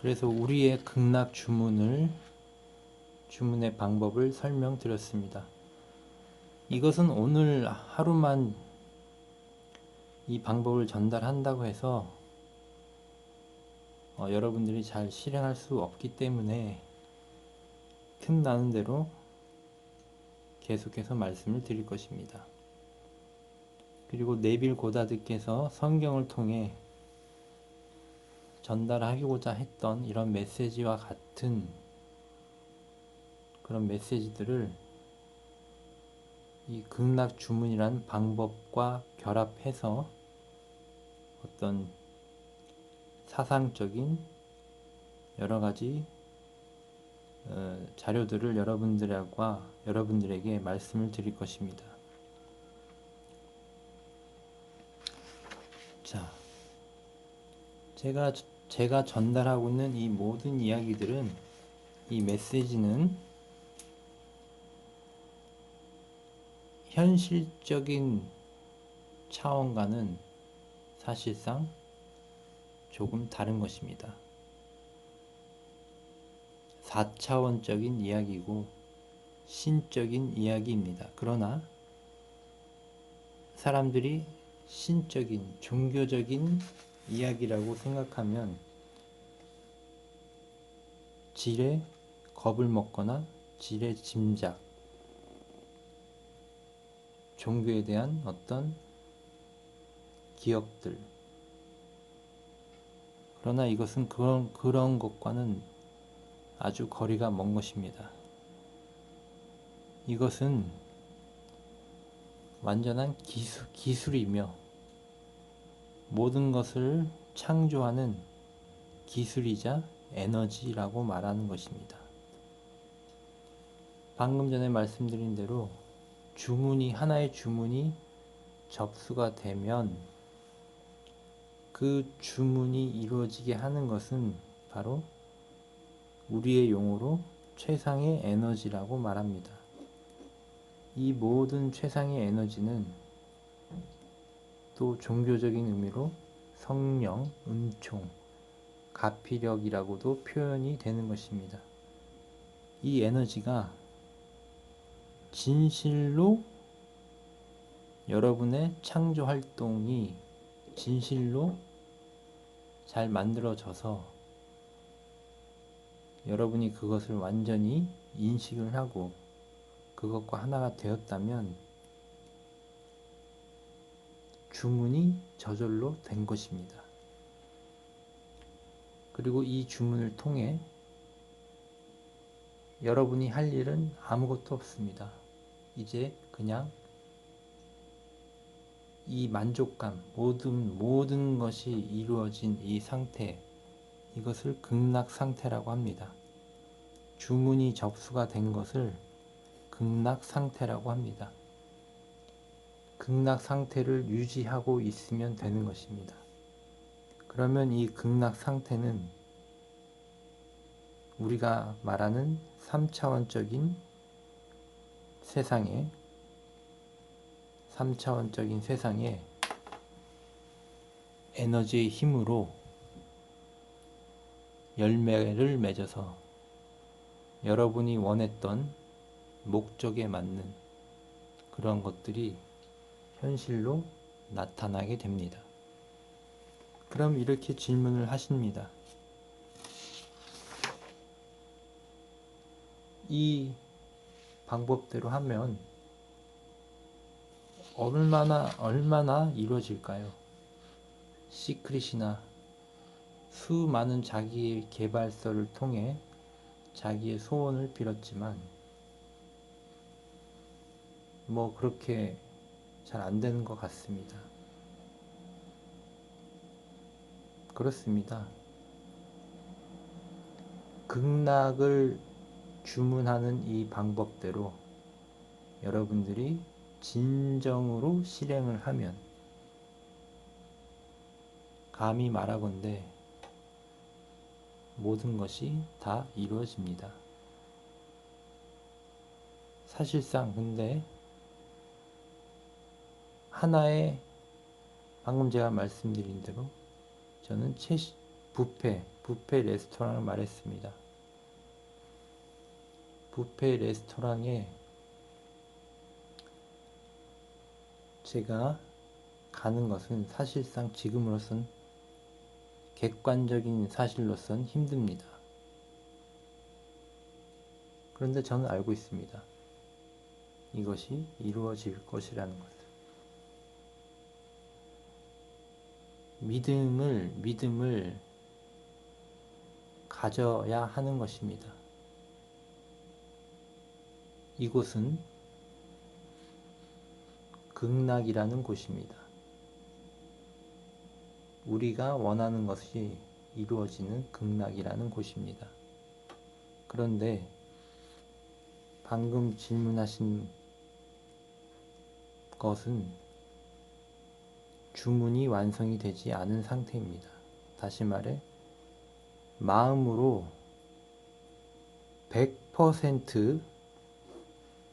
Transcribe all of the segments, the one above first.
그래서 우리의 극락 주문의 방법을 설명드렸습니다. 이것은 오늘 하루만 이 방법을 전달한다고 해서 여러분들이 잘 실행할 수 없기 때문에 틈나는 대로 계속해서 말씀을 드릴 것입니다. 그리고 네빌 고다드께서 성경을 통해 전달하고자 했던 이런 메시지와 같은 그런 메시지들을 이 극락 주문이란 방법과 결합해서 어떤 사상적인 여러 가지 자료들을 여러분들에게 말씀을 드릴 것입니다. 자, 제가 전달하고 있는 이 모든 이야기들은, 이 메시지는 현실적인 차원과는 사실상 조금 다른 것입니다. 4차원적인 이야기고 신적인 이야기입니다. 그러나 사람들이 신적인, 종교적인 이야기라고 생각하면 지레 겁을 먹거나 지레 짐작, 종교에 대한 어떤 기억들, 그러나 이것은 그런 것과는 아주 거리가 먼 것입니다. 이것은 완전한 기술이며 모든 것을 창조하는 기술이자 에너지라고 말하는 것입니다. 방금 전에 말씀드린 대로 하나의 주문이 접수가 되면 그 주문이 이루어지게 하는 것은 바로 우리의 용어로 최상의 에너지라고 말합니다. 이 모든 최상의 에너지는 또 종교적인 의미로 성령, 은총, 가피력이라고도 표현이 되는 것입니다. 이 에너지가 진실로 여러분의 창조 활동이 진실로 잘 만들어져서 여러분이 그것을 완전히 인식을 하고 그것과 하나가 되었다면 주문이 저절로 된 것입니다. 그리고 이 주문을 통해 여러분이 할 일은 아무것도 없습니다. 이제 그냥 이 만족감, 모든 것이 이루어진 이 상태, 이것을 극락 상태라고 합니다. 주문이 접수가 된 것을 극락 상태라고 합니다. 극락 상태를 유지하고 있으면 되는 것입니다. 그러면 이 극락 상태는 우리가 말하는 3차원적인 세상에 에너지의 힘으로 열매를 맺어서 여러분이 원했던 목적에 맞는 그런 것들이 현실로 나타나게 됩니다. 그럼 이렇게 질문을 하십니다. 이 방법대로 하면 얼마나 이루어질까요? 시크릿이나 수많은 자기의 개발서를 통해 자기의 소원을 빌었지만 그렇게 잘 안 되는 것 같습니다. 그렇습니다. 극락을 주문하는 이 방법대로 여러분들이 진정으로 실행을 하면 감히 말하건대 모든 것이 다 이루어집니다. 사실상 근데 하나의 방금 제가 말씀드린 대로 저는 뷔페 레스토랑을 말했습니다. 뷔페 레스토랑에 제가 가는 것은 사실상 지금으로선 객관적인 사실로선 힘듭니다. 그런데 저는 알고 있습니다. 이것이 이루어질 것이라는 것을. 믿음을 가져야 하는 것입니다. 이곳은 극락이라는 곳입니다. 우리가 원하는 것이 이루어지는 극락이라는 곳입니다. 그런데 방금 질문하신 것은 주문이 완성이 되지 않은 상태입니다. 다시 말해 마음으로 100%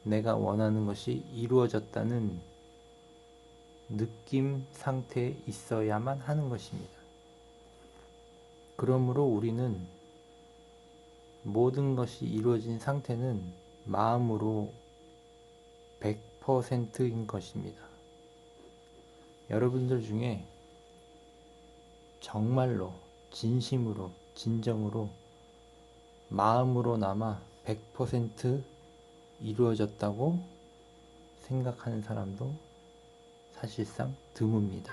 내가 원하는 것이 이루어졌다는 느낌 상태에 있어야만 하는 것입니다. 그러므로 우리는 모든 것이 이루어진 상태는 마음으로 100%인 것입니다. 여러분들 중에 정말로 진심으로 진정으로 마음으로나마 100% 이루어졌다고 생각하는 사람도 사실상 드뭅니다.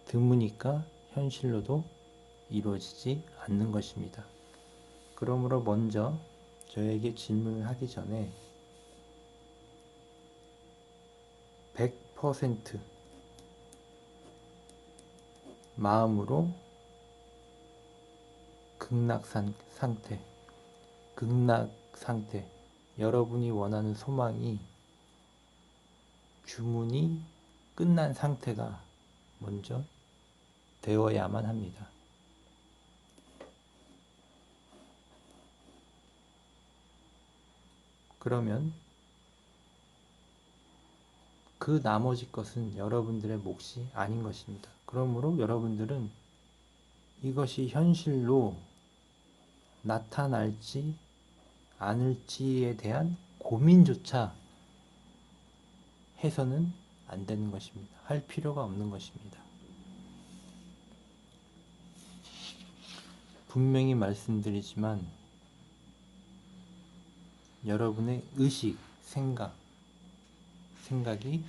드무니까 현실로도 이루어지지 않는 것입니다. 그러므로 먼저 저에게 질문을 하기 전에 100% 마음으로 극락 상태, 여러분이 원하는 소망이 주문이 끝난 상태가 먼저 되어야만 합니다. 그러면 그 나머지 것은 여러분들의 몫이 아닌 것입니다. 그러므로 여러분들은 이것이 현실로 나타날지 않을지에 대한 고민조차 해서는 안 되는 것입니다. 할 필요가 없는 것입니다. 분명히 말씀드리지만 여러분의 의식, 생각이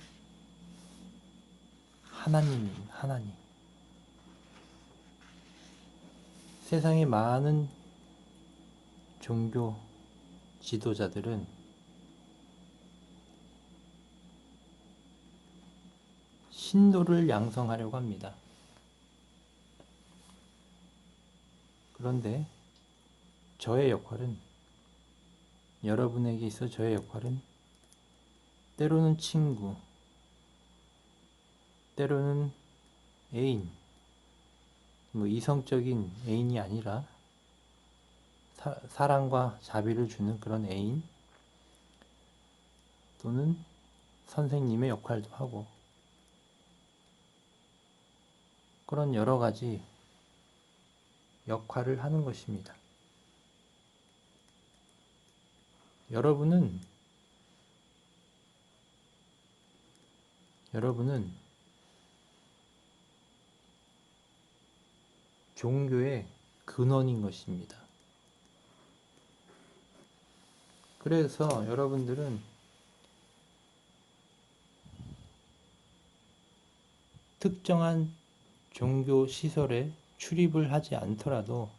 하나님입니다. 하나님. 세상의 많은 종교 지도자들은 신도를 양성하려고 합니다. 그런데 저의 역할은, 여러분에게 있어 저의 역할은 때로는 친구, 때로는 애인, 이성적인 애인이 아니라 사랑과 자비를 주는 그런 애인, 또는 선생님의 역할도 하고, 그런 여러 가지 역할을 하는 것입니다. 여러분은 종교의 근원인 것입니다. 그래서 여러분들은 특정한 종교 시설에 출입을 하지 않더라도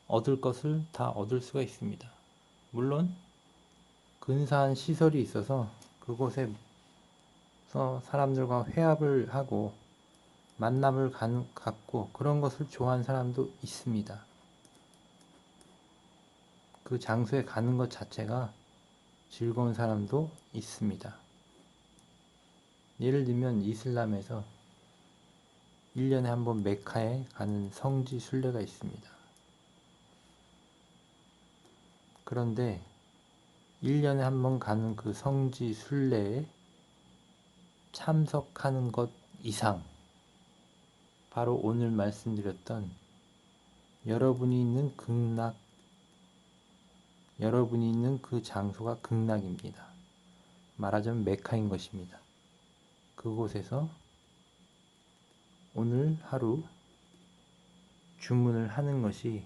얻을 것을 다 얻을 수가 있습니다. 물론 근사한 시설이 있어서 그곳에서 사람들과 회합을 하고 만남을 갖고 그런 것을 좋아하는 사람도 있습니다. 그 장소에 가는 것 자체가 즐거운 사람도 있습니다. 예를 들면 이슬람에서 1년에 한 번 메카에 가는 성지 순례가 있습니다. 그런데 1년에 한 번 가는 그 성지 순례에 참석하는 것 이상 바로 오늘 말씀드렸던 여러분이 있는 극락, 여러분이 있는 그 장소가 극락입니다. 말하자면 메카인 것입니다. 그곳에서 오늘 하루 주문을 하는 것이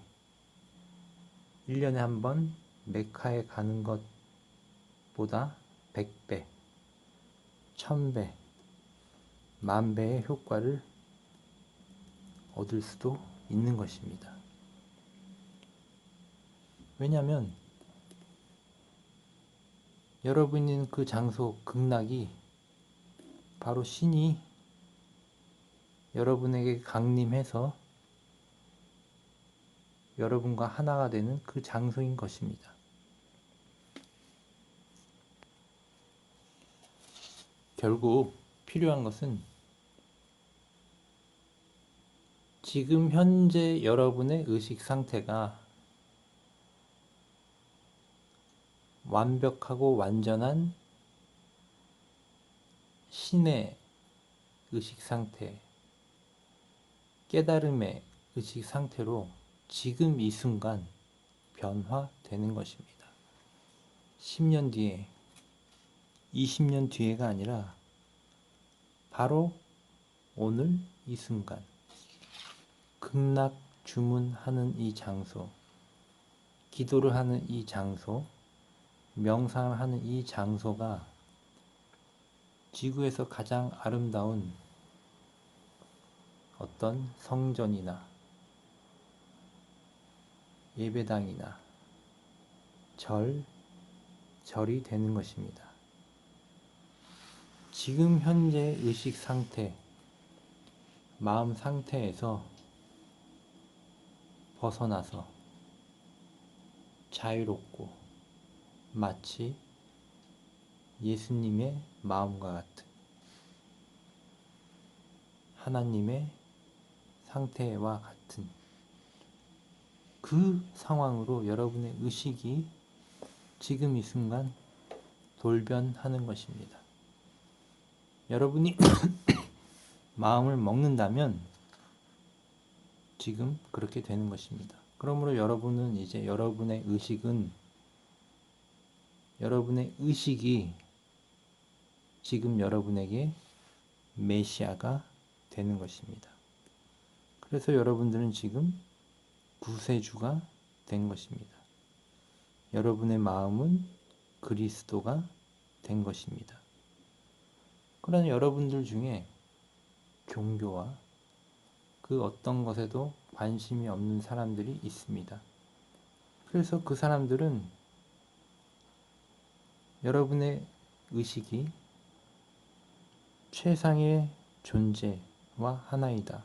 1년에 한 번 메카에 가는 것보다 100배, 1000배, 10,000배의 효과를 얻을 수도 있는 것입니다. 왜냐하면 여러분이 있는 그 장소 극락이 바로 신이 여러분에게 강림해서 여러분과 하나가 되는 그 장소인 것입니다. 결국 필요한 것은 지금 현재 여러분의 의식 상태가 완벽하고 완전한 신의 의식 상태, 깨달음의 의식 상태로 지금 이 순간 변화되는 것입니다. 10년 뒤에, 20년 뒤에가 아니라 바로 오늘 이 순간 극락 주문하는 이 장소, 기도를 하는 이 장소, 명상을 하는 이 장소가 지구에서 가장 아름다운 어떤 성전이나 예배당이나 절이 되는 것입니다. 지금 현재 의식 상태, 마음 상태에서 벗어나서 자유롭고 마치 예수님의 마음과 같은 하나님의 상태와 같은 그 상황으로 여러분의 의식이 지금 이 순간 돌변하는 것입니다. 여러분이 마음을 먹는다면 지금 그렇게 되는 것입니다. 그러므로 여러분은 이제 여러분의 의식이 지금 여러분에게 메시아가 되는 것입니다. 그래서 여러분들은 지금 구세주가 된 것입니다. 여러분의 마음은 그리스도가 된 것입니다. 그러나 여러분들 중에 종교와 그 어떤 것에도 관심이 없는 사람들이 있습니다. 그래서 그 사람들은 여러분의 의식이 최상의 존재와 하나이다,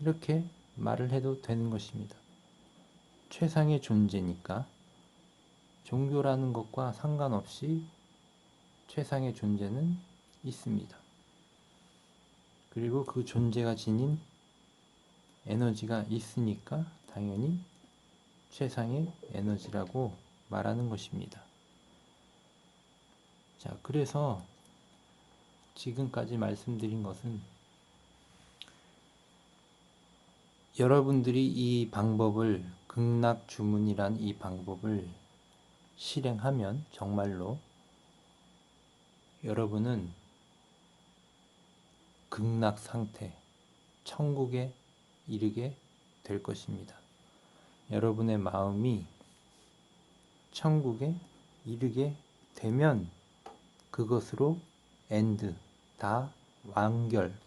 이렇게 말을 해도 되는 것입니다. 최상의 존재니까 종교라는 것과 상관없이 최상의 존재는 있습니다. 그리고 그 존재가 지닌 에너지가 있으니까 당연히 최상의 에너지라고 말하는 것입니다. 자, 그래서 지금까지 말씀드린 것은 여러분들이 이 방법을, 극락주문이란 이 방법을 실행하면 정말로 여러분은 극락 상태, 천국에 이르게 될 것입니다. 여러분의 마음이 천국에 이르게 되면 그것으로 다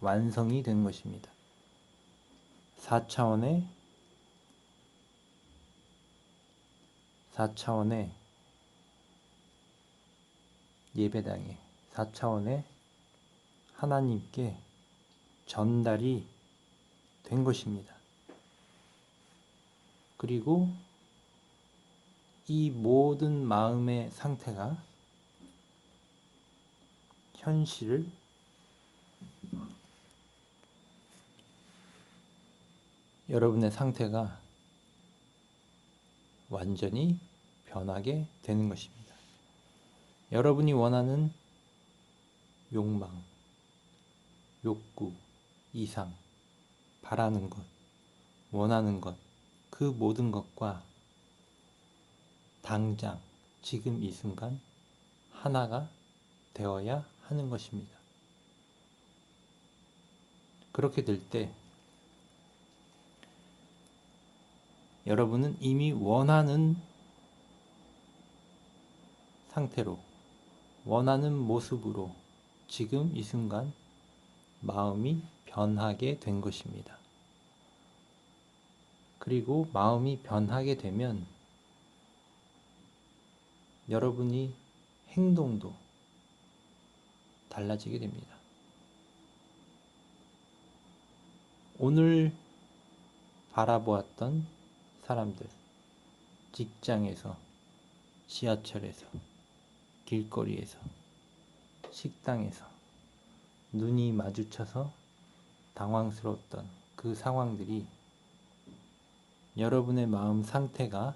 완성이 된 것입니다. 4차원의 예배당에 4차원의 하나님께 전달이 된 것입니다. 그리고 이 모든 마음의 상태가 현실을 여러분의 상태가 완전히 변하게 되는 것입니다. 여러분이 원하는 욕망, 욕구, 이상, 바라는 것, 원하는 것, 그 모든 것과 당장 지금 이 순간 하나가 되어야 하는 것입니다. 그렇게 될 때 여러분은 이미 원하는 상태로, 원하는 모습으로 지금 이 순간 마음이 변하게 된 것입니다. 그리고 마음이 변하게 되면 여러분이 행동도 달라지게 됩니다. 오늘 바라보았던 사람들, 직장에서, 지하철에서, 길거리에서, 식당에서 눈이 마주쳐서 당황스러웠던 그 상황들이 여러분의 마음 상태가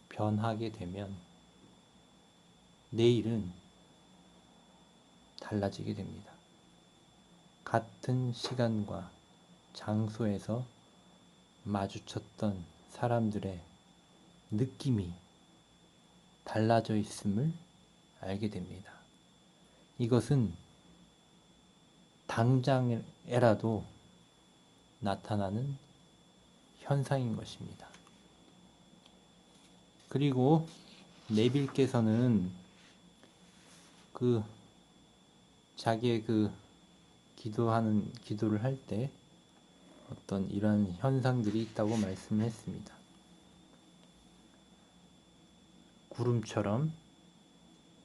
변하게 되면 내일은 달라지게 됩니다. 같은 시간과 장소에서 마주쳤던 사람들의 느낌이 달라져 있음을 알게 됩니다. 이것은 당장에라도 나타나는 현상인 것입니다. 그리고 네빌께서는 자기의 기도를 할 때 어떤 이러한 현상들이 있다고 말씀을 했습니다. 구름처럼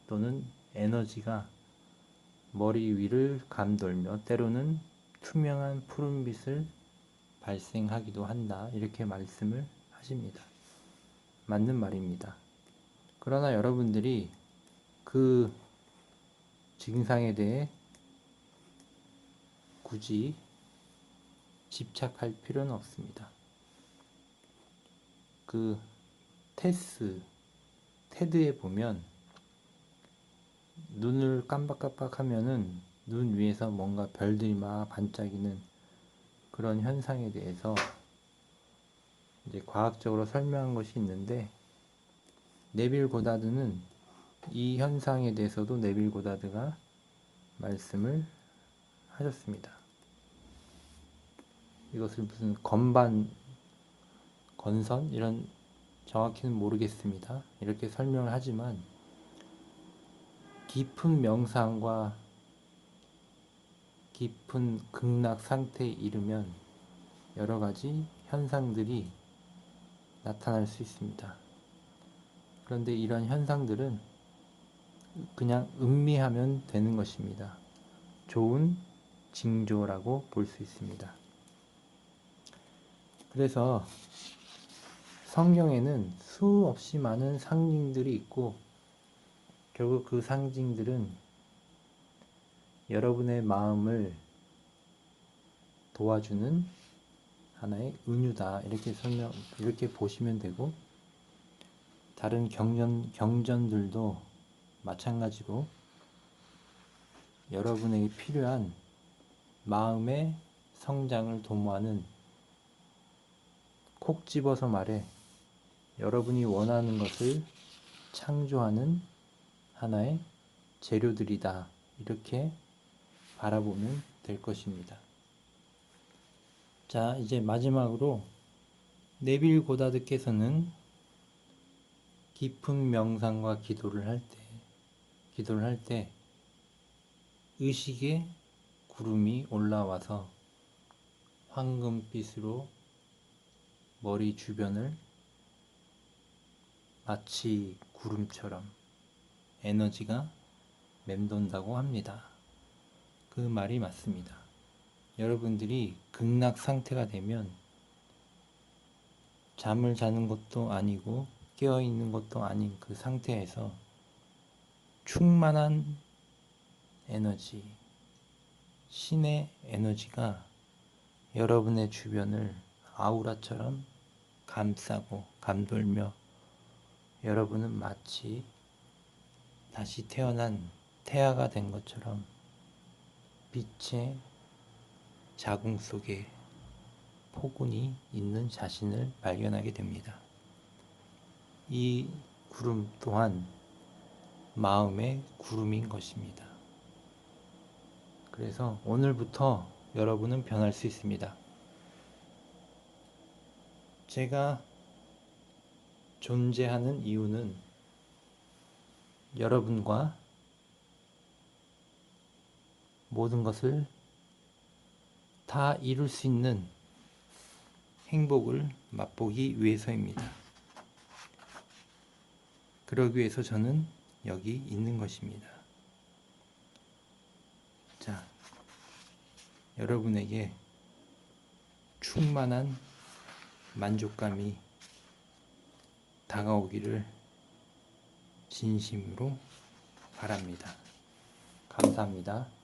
또는 에너지가 머리 위를 감돌며 때로는 투명한 푸른빛을 발생하기도 한다. 이렇게 말씀을 하십니다. 맞는 말입니다. 그러나 여러분들이 그 증상에 대해 굳이 집착할 필요는 없습니다. 테드에 보면 눈을 깜박깜박하면은 눈 위에서 뭔가 별들이 막 반짝이는 그런 현상에 대해서 이제 과학적으로 설명한 것이 있는데, 네빌 고다드는 이 현상에 대해서도 네빌 고다드가 말씀을 하셨습니다. 이것을 무슨 건선 이런 정확히는 모르겠습니다. 이렇게 설명을 하지만 깊은 명상과 깊은 극락 상태에 이르면 여러 가지 현상들이 나타날 수 있습니다. 그런데 이런 현상들은 그냥 음미하면 되는 것입니다. 좋은 징조라고 볼 수 있습니다. 그래서 성경에는 수없이 많은 상징들이 있고 결국 그 상징들은 여러분의 마음을 도와주는 하나의 은유다. 이렇게 보시면 되고, 다른 경전들도 마찬가지로 여러분에게 필요한 마음의 성장을 도모하는, 콕 집어서 말해 여러분이 원하는 것을 창조하는 하나의 재료들이다. 이렇게 바라보면 될 것입니다. 자, 이제 마지막으로 네빌 고다드께서는 깊은 명상과 기도를 할 때 의식의 구름이 올라와서 황금빛으로 머리 주변을 마치 구름처럼 에너지가 맴돈다고 합니다. 그 말이 맞습니다. 여러분들이 극락 상태가 되면 잠을 자는 것도 아니고 깨어있는 것도 아닌 그 상태에서 충만한 에너지, 신의 에너지가 여러분의 주변을 아우라처럼 감싸고 감돌며 여러분은 마치 다시 태어난 태아가 된 것처럼 빛의 자궁 속에 포근이 있는 자신을 발견하게 됩니다. 이 구름 또한 마음의 구름인 것입니다. 그래서 오늘부터 여러분은 변할 수 있습니다. 제가 존재하는 이유는 여러분과 모든 것을 다 이룰 수 있는 행복을 맛보기 위해서입니다. 그러기 위해서 저는 여기 있는 것입니다. 자, 여러분에게 충만한 만족감이 다가오기를 진심으로 바랍니다. 감사합니다.